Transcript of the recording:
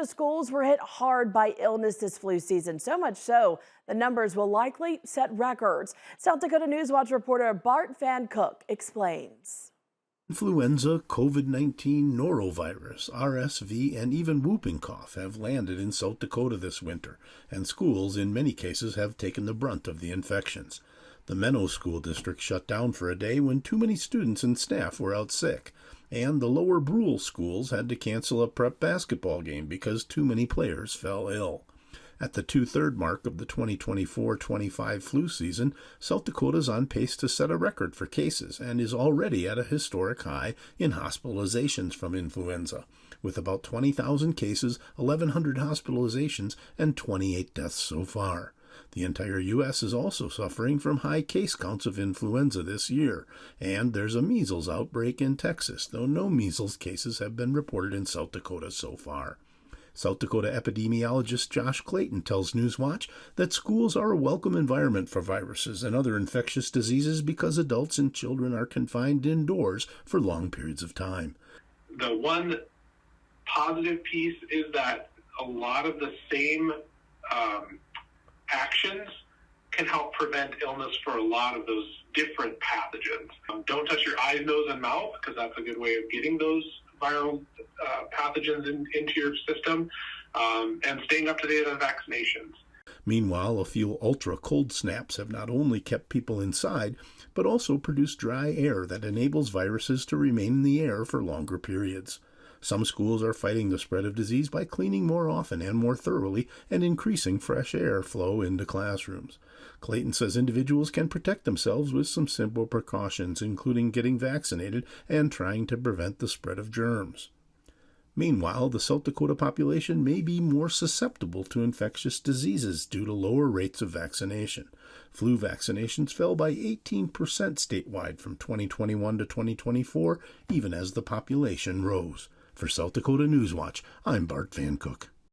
The schools were hit hard by illness this flu season, so much so the numbers will likely set records. South Dakota News Watch reporter Bart Van Cook explains. Influenza, COVID-19, norovirus, RSV, and even whooping cough have landed in South Dakota this winter, and schools in many cases have taken the brunt of the infections. The Menno School District shut down for a day when too many students and staff were out sick, and the Lower Brule schools had to cancel a prep basketball game because too many players fell ill. At the two-third mark of the 2024-25 flu season, South Dakota is on pace to set a record for cases and is already at a historic high in hospitalizations from influenza, with about 20,000 cases, 1,100 hospitalizations, and 28 deaths so far. The entire U.S. is also suffering from high case counts of influenza this year, and there's a measles outbreak in Texas, though no measles cases have been reported in South Dakota so far. South Dakota epidemiologist Josh Clayton tells Newswatch that schools are a welcome environment for viruses and other infectious diseases because adults and children are confined indoors for long periods of time. The one positive piece is that a lot of the same actions can help prevent illness for a lot of those different pathogens. Don't touch your eyes, nose, and mouth, because that's a good way of getting those viral pathogens into your system, and staying up to date on vaccinations. Meanwhile, a few ultra-cold snaps have not only kept people inside, but also produced dry air that enables viruses to remain in the air for longer periods. Some schools are fighting the spread of disease by cleaning more often and more thoroughly and increasing fresh air flow into classrooms. Clayton says individuals can protect themselves with some simple precautions, including getting vaccinated and trying to prevent the spread of germs. Meanwhile, the South Dakota population may be more susceptible to infectious diseases due to lower rates of vaccination. Flu vaccinations fell by 18% statewide from 2021 to 2024, even as the population rose. For South Dakota Newswatch, I'm Bart Van Cook.